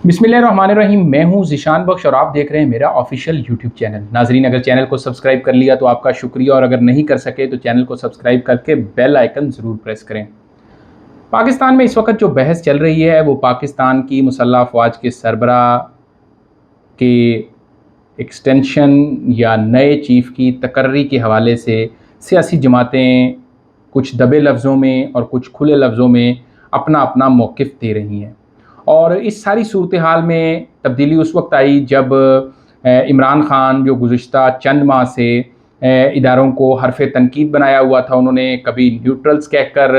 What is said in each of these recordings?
बिस्मिल्लाहिर्रहमानिर्रहीम। मैं हूं ज़ीशान बख्श और आप देख रहे हैं मेरा ऑफिशियल यूट्यूब चैनल। नाजरीन, अगर चैनल को सब्सक्राइब कर लिया तो आपका शुक्रिया, और अगर नहीं कर सके तो चैनल को सब्सक्राइब करके बेल आइकन ज़रूर प्रेस करें। पाकिस्तान में इस वक्त जो बहस चल रही है वो पाकिस्तान की मुसल्लह अफवाज के सरबराह के एक्सटेंशन या नए चीफ़ की तकर्री के हवाले से सियासी जमातें कुछ दबे लफ्ज़ों में और कुछ खुले लफ्ज़ों में अपना अपना मौक़िफ़ दे रही हैं। और इस सारी सूरत हाल में तब्दीली उस वक्त आई जब इमरान ख़ान जो गुज़िश्ता चंद माह से इदारों को हरफ़ तनकीद बनाया हुआ था, उन्होंने कभी न्यूट्रल्स कहकर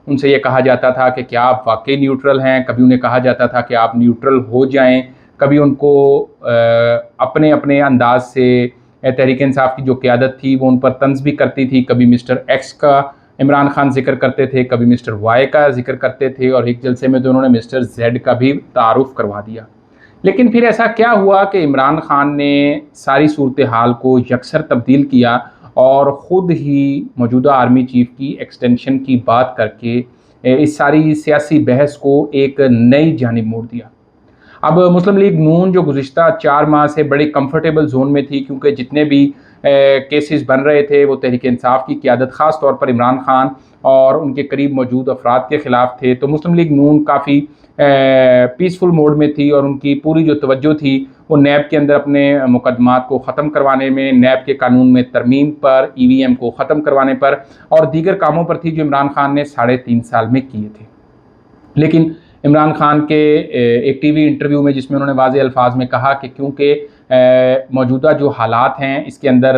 उनसे ये कहा जाता था कि क्या आप वाकई न्यूट्रल हैं, कभी उन्हें कहा जाता था कि आप न्यूट्रल हो जाएं, कभी उनको अपने अपने अंदाज से तहरीक इंसाफ की जो क़यादत थी वो उन पर तंज़ भी करती थी। कभी मिस्टर एक्स का इमरान खान ज़िक्र करते थे, कभी मिस्टर वाई का ज़िक्र करते थे, और एक जलसे में तो उन्होंने मिस्टर जेड का भी तारुफ़ करवा दिया। लेकिन फिर ऐसा क्या हुआ कि इमरान खान ने सारी सूरत हाल को यकसर तब्दील किया और ख़ुद ही मौजूदा आर्मी चीफ़ की एक्सटेंशन की बात करके इस सारी सियासी बहस को एक नई जानिब मोड़ दिया। अब मुस्लिम लीग नून जो गुज़िश्ता 4 माह से बड़े कंफर्टेबल ज़ोन में थी, क्योंकि जितने भी केसेस बन रहे थे वो तहरीक इंसाफ की क़यादत ख़ास तौर पर इमरान खान और उनके करीब मौजूद अफराद के ख़िलाफ़ थे, तो मुस्लिम लीग नून काफ़ी पीसफुल मोड में थी और उनकी पूरी जो तवज्जो थी वो नैब के अंदर अपने मुकदमात को ख़त्म करवाने में, नैब के कानून में तरमीम पर, EVM को ख़त्म करवाने पर और दीगर कामों पर थी जो इमरान खान ने 3.5 साल में किए थे। लेकिन इमरान खान के एक टीवी इंटरव्यू में, जिसमें उन्होंने वाज़े अल्फाज में कहा कि क्योंकि मौजूदा जो हालात हैं इसके अंदर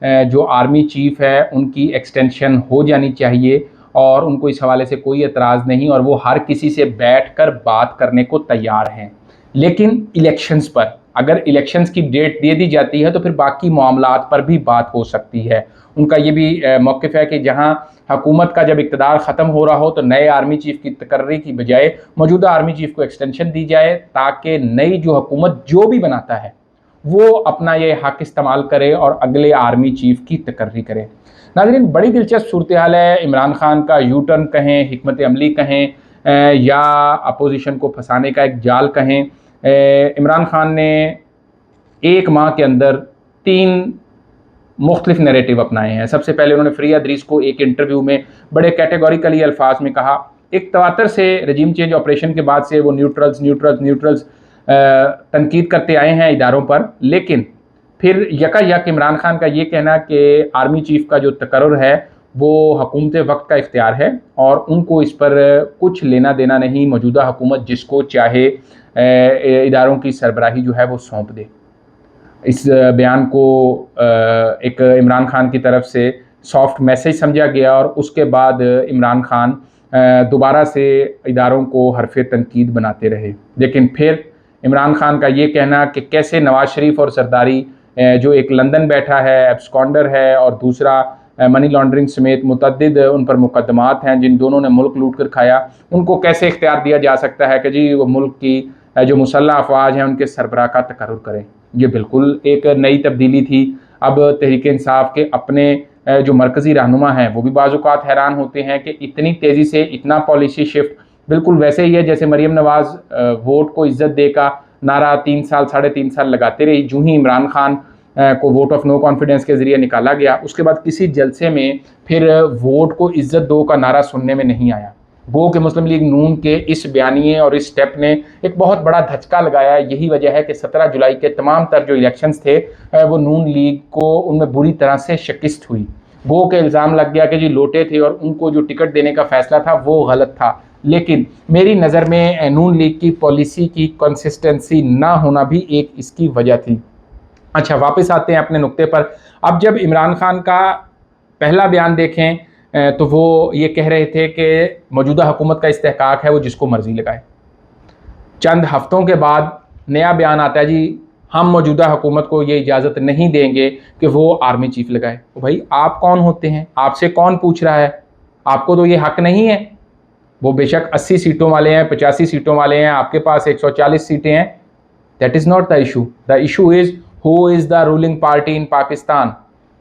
जो आर्मी चीफ़ है उनकी एक्सटेंशन हो जानी चाहिए और उनको इस हवाले से कोई एतराज़ नहीं, और वो हर किसी से बैठकर बात करने को तैयार हैं। लेकिन इलेक्शंस पर, अगर इलेक्शंस की डेट दे दी जाती है तो फिर बाकी मामलात पर भी बात हो सकती है। उनका ये भी मौक़िफ़ है कि जहाँ हुकूमत का जब इक़्तिदार ख़त्म हो रहा हो तो नए आर्मी चीफ़ की तकर्री की बजाय मौजूदा आर्मी चीफ़ को एक्सटेंशन दी जाए, ताकि नई जो हुकूमत जो भी बनाता है वो अपना ये हक़ इस्तेमाल करे और अगले आर्मी चीफ़ की तकर्री करे। नाज़रीन, बड़ी दिलचस्प सूरत हाल है। इमरान खान का यू टर्न कहें, हिकमत अमली कहें या अपोजिशन को फंसाने का एक जाल कहें, इमरान खान ने 1 माह के अंदर 3 मुख्तलिफ नैरेटिव अपनाए हैं। सबसे पहले उन्होंने फ़रिया अदरीस को एक इंटरव्यू में बड़े कैटेगोरिकली अल्फाज में कहा, एक तवातर से रजीम चेंज ऑपरेशन के बाद से वो न्यूट्रल्स तनकीद करते आए हैं इदारों पर, लेकिन फिर यकायक इमरान खान का ये कहना कि आर्मी चीफ़ का जो तकर्रुर है वो हुकूमत वक्त का इख्तियार है और उनको इस पर कुछ लेना देना नहीं, मौजूदा हुकूमत जिसको चाहे इदारों की सरबराही जो है वो सौंप दे। इस बयान को एक इमरान खान की तरफ से सॉफ्ट मैसेज समझा गया और उसके बाद इमरान खान दोबारा से इदारों को हरफ तनकीद बनाते रहे। लेकिन फिर इमरान खान का ये कहना कि कैसे नवाज़ शरीफ और सरदारी जो एक लंदन बैठा है, एब्सकॉन्डर है, और दूसरा मनी लॉन्ड्रिंग समेत मुतअद्दिद उन पर मुकदमात हैं, जिन दोनों ने मुल्क लूट कर खाया, उनको कैसे इख्तियार दिया जा सकता है कि जी वो मुल्क की जो मुसल्लह अफवाज हैं उनके सरबराह का तकर्रुर करें। ये बिल्कुल एक नई तब्दीली थी। अब तहरीक इंसाफ के अपने जो मरकज़ी रहनुमा हैं वो भी बाज़-औक़ात हैरान होते हैं कि इतनी तेज़ी से इतना पॉलिसी शिफ्ट बिल्कुल वैसे ही है जैसे मरीम नवाज़ वोट को इज़्ज़त दे का नारा 3 साल 3.5 साल लगाते रही। जूँ ही इमरान खान को वोट ऑफ नो कॉन्फिडेंस के ज़रिए निकाला गया, उसके बाद किसी जलसे में फिर वोट को इज़्ज़त दो का नारा सुनने में नहीं आया। गो कि मुस्लिम लीग नून के इस बयानिए और इस स्टेप ने एक बहुत बड़ा धचका लगाया। यही वजह है कि 17 जुलाई के तमाम तर जो इलेक्शंस थे वो नून लीग को उनमें बुरी तरह से शिकस्त हुई। गो के इल्ज़ाम लग गया कि जी लोटे थे और उनको जो टिकट देने का फ़ैसला था वो गलत था। लेकिन मेरी नज़र में नून लीग की पॉलिसी की कंसिस्टेंसी ना होना भी एक इसकी वजह थी। अच्छा, वापस आते हैं अपने नुक्ते पर। अब जब इमरान खान का पहला बयान देखें तो वो ये कह रहे थे कि मौजूदा हुकूमत का इस्तेहकाक है, वो जिसको मर्ज़ी लगाए। चंद हफ्तों के बाद नया बयान आता है, जी हम मौजूदा हुकूमत को ये इजाज़त नहीं देंगे कि वो आर्मी चीफ़ लगाए। तो भाई आप कौन होते हैं? आपसे कौन पूछ रहा है? आपको तो ये हक़ नहीं है। वो बेशक 80 सीटों वाले हैं, 85 सीटों वाले हैं, आपके पास 140 सीटें हैं। That is not the issue. The issue is who is the ruling party in Pakistan,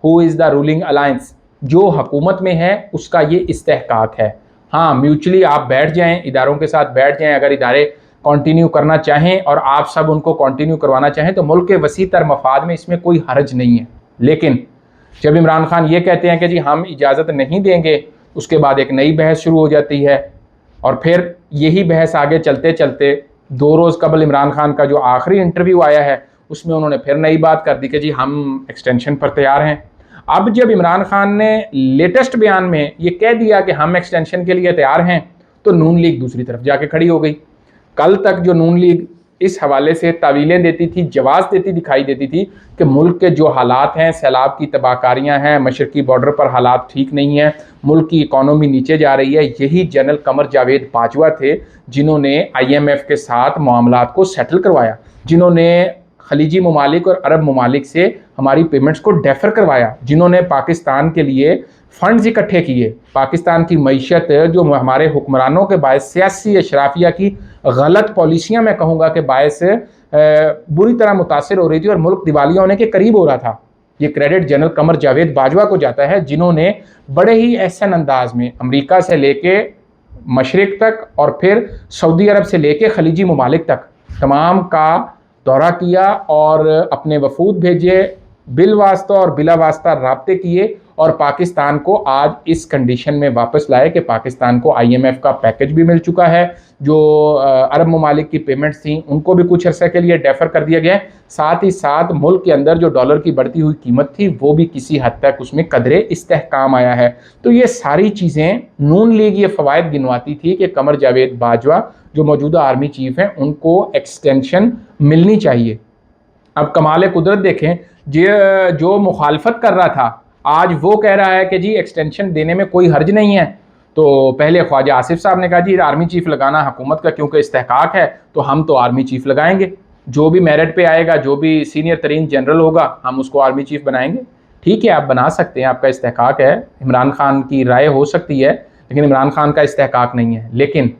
who is the ruling alliance. जो हुकूमत में है उसका ये इस्तेहकाक है। हाँ, म्यूचुअली आप बैठ जाएं, इदारों के साथ बैठ जाएं। अगर इदारे कंटिन्यू करना चाहें और आप सब उनको कंटिन्यू करवाना चाहें तो मुल्क के वसी तर मफाद में इसमें कोई हर्ज नहीं है। लेकिन जब इमरान खान ये कहते हैं कि जी हम इजाज़त नहीं देंगे, उसके बाद एक नई बहस शुरू हो जाती है और फिर यही बहस आगे चलते चलते 2 रोज़ कबल इमरान खान का जो आखिरी इंटरव्यू आया है उसमें उन्होंने फिर नई बात कर दी कि जी हम एक्सटेंशन पर तैयार हैं। अब जब इमरान खान ने लेटेस्ट बयान में ये कह दिया कि हम एक्सटेंशन के लिए तैयार हैं तो नून लीग दूसरी तरफ जाके खड़ी हो गई। कल तक जो नून लीग इस हवाले से तावीलें देती थी, जवाब देती दिखाई देती थी कि मुल्क के जो हालात हैं, सैलाब की तबाहकारियाँ हैं, मशरकी बॉर्डर पर हालात ठीक नहीं हैं, मुल्क की इकॉनमी नीचे जा रही है, यही जनरल कमर जावेद बाजवा थे जिन्होंने IMF के साथ मामलात को सेटल करवाया, जिन्होंने खलीजी ममालिक और अरब ममालिक से हमारी पेमेंट्स को डेफर करवाया, जिन्होंने पाकिस्तान के लिए फ़ंड्स इकट्ठे किए। पाकिस्तान की मईशत जो हमारे हुक्मरानों के बायस सियासी अशराफिया की गलत पॉलिसियाँ मैं कहूँगा कि बायस बुरी तरह मुतासर हो रही थी और मुल्क दिवालिया होने के करीब हो रहा था। ये क्रेडिट जनरल कमर जावेद बाजवा को जाता है जिन्होंने बड़े ही एहसन अंदाज में अमेरिका से लेके मशरिक तक और फिर सऊदी अरब से लेके खलीजी ममालिक तक तमाम का दौरा किया और अपने वफूद भेजे, बिल वास्ता और बिला वास्ता राब्ते किए और पाकिस्तान को आज इस कंडीशन में वापस लाए कि पाकिस्तान को IMF का पैकेज भी मिल चुका है, जो अरब ममालिक की पेमेंट्स थी उनको भी कुछ अरसे के लिए डेफर कर दिया गया, साथ ही साथ मुल्क के अंदर जो डॉलर की बढ़ती हुई कीमत थी वो भी किसी हद तक उसमें कदरे इस्तेहकाम आया है। तो ये सारी चीज़ें नून लीग ये फ़वाइद गिनवाती थी कि कमर जावेद बाजवा जो मौजूदा आर्मी चीफ हैं उनको एक्सटेंशन मिलनी चाहिए। अब कमाल कुदरत देखें, जो मुखालफत कर रहा था आज वो कह रहा है कि जी एक्सटेंशन देने में कोई हर्ज नहीं है। तो पहले ख्वाजा आसिफ साहब ने कहा जी आर्मी चीफ लगाना हुकूमत का क्योंकि इस्तेहकाक है तो हम तो आर्मी चीफ लगाएंगे, जो भी मेरिट पे आएगा, जो भी सीनियर तरीन जनरल होगा हम उसको आर्मी चीफ बनाएंगे। ठीक है, आप बना सकते हैं, आपका इस्तेहकाक है, इमरान खान की राय हो सकती है लेकिन इमरान खान का इस्तेहकाक नहीं है। लेकिन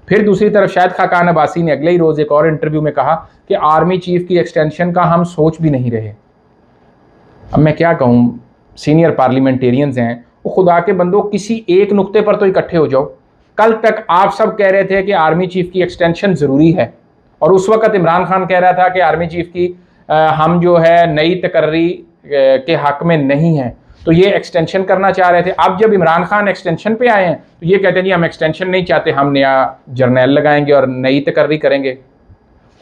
फिर दूसरी तरफ शाहिद खाकान अब्बासी ने अगले ही रोज़ एक और इंटरव्यू में कहा कि आर्मी चीफ की एक्सटेंशन का हम सोच भी नहीं रहे। अब मैं क्या कहूँ, सीनियर पार्लियामेंटेरियंस हैं, वो खुदा के बंदो किसी एक नुक्ते पर तो इकट्ठे हो जाओ। कल तक आप सब कह रहे थे कि आर्मी चीफ की एक्सटेंशन ज़रूरी है और उस वक्त इमरान खान कह रहा था कि आर्मी चीफ की हम जो है नई तकर्री के हक में नहीं हैं, तो ये एक्सटेंशन करना चाह रहे थे। अब जब इमरान खान एक्सटेंशन पे आए हैं तो ये कहते हैं जी हम एक्सटेंशन नहीं चाहते, हम नया जर्नैल लगाएंगे और नई तकर्री करेंगे।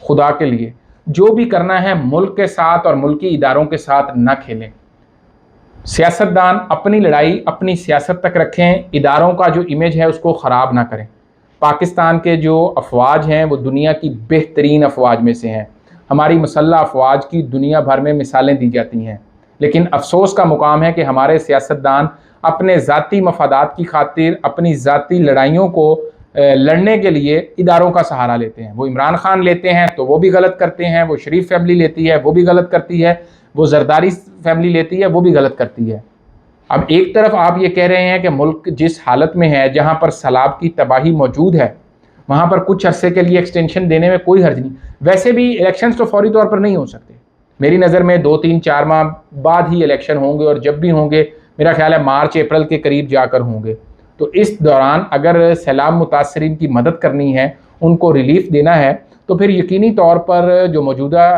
खुदा के लिए जो भी करना है मुल्क के साथ और मुल्की इदारों के साथ ना खेलें। सियासतदान अपनी लड़ाई अपनी सियासत तक रखें, इदारों का जो इमेज है उसको ख़राब ना करें। पाकिस्तान के जो अफवाज हैं वो दुनिया की बेहतरीन अफवाज में से हैं। हमारी मुसल्लह अफवाज की दुनिया भर में मिसालें दी जाती हैं, लेकिन अफसोस का मुकाम है कि हमारे सियासतदान अपने ज़ाती मफादात की खातिर अपनी ज़ाती लड़ाइयों को लड़ने के लिए इदारों का सहारा लेते हैं। वो इमरान खान लेते हैं तो वो भी गलत करते हैं, वो शरीफ फैमिली लेती है वो भी गलत करती है, वो जरदारी फैमिली लेती है वो भी गलत करती है। अब एक तरफ आप ये कह रहे हैं कि मुल्क जिस हालत में है, जहाँ पर सैलाब की तबाही मौजूद है, वहाँ पर कुछ अरसे के लिए एक्सटेंशन देने में कोई हर्ज नहीं। वैसे भी इलेक्शंस तो फौरी तौर पर नहीं हो सकते, मेरी नज़र में 2-3-4 माह बाद ही इलेक्शन होंगे और जब भी होंगे मेरा ख्याल है मार्च अप्रैल के करीब जाकर होंगे। तो इस दौरान अगर सैलाब मुतासरीन की मदद करनी है, उनको रिलीफ देना है, तो फिर यकीनी तौर पर जो मौजूदा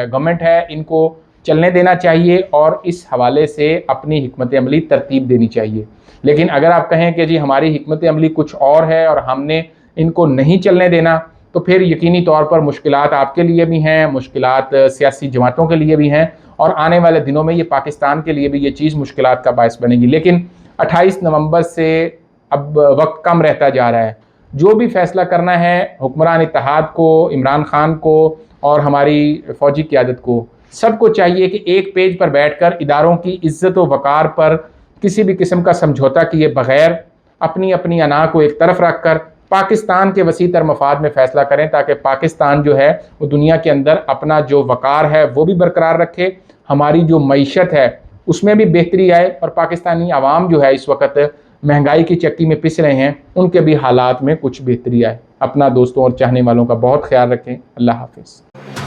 गवर्नमेंट है इनको चलने देना चाहिए और इस हवाले से अपनी हिकमत अमली तरतीब देनी चाहिए। लेकिन अगर आप कहें कि जी हमारी हिकमत अमली कुछ और है और हमने इनको नहीं चलने देना, तो फिर यकीनी तौर पर मुश्किलात आपके लिए भी हैं, मुश्किलात सियासी जमातों के लिए भी हैं और आने वाले दिनों में ये पाकिस्तान के लिए भी ये चीज़ मुश्किलात का बायस बनेगी। लेकिन 28 नवंबर से अब वक्त कम रहता जा रहा है, जो भी फैसला करना है हुक्मरान इत्तेहाद को, इमरान खान को और हमारी फ़ौजी क़यादत को, सबको चाहिए कि एक पेज पर बैठकर इदारों की इज़्ज़त व वक़ार पर किसी भी किस्म का समझौता किए बग़ैर अपनी अपनी अना को एक तरफ रख कर पाकिस्तान के वसी तर मफाद में फ़ैसला करें, ताकि पाकिस्तान जो है वो दुनिया के अंदर अपना जो वक़ार है वो भी बरकरार रखे, हमारी जो मईशत है उसमें भी बेहतरी आए और पाकिस्तानी आवाम जो है इस वक्त महंगाई की चक्की में पिस रहे हैं, उनके भी हालात में कुछ बेहतरी आए। अपना दोस्तों और चाहने वालों का बहुत ख्याल रखें। अल्लाह हाफ़िज़।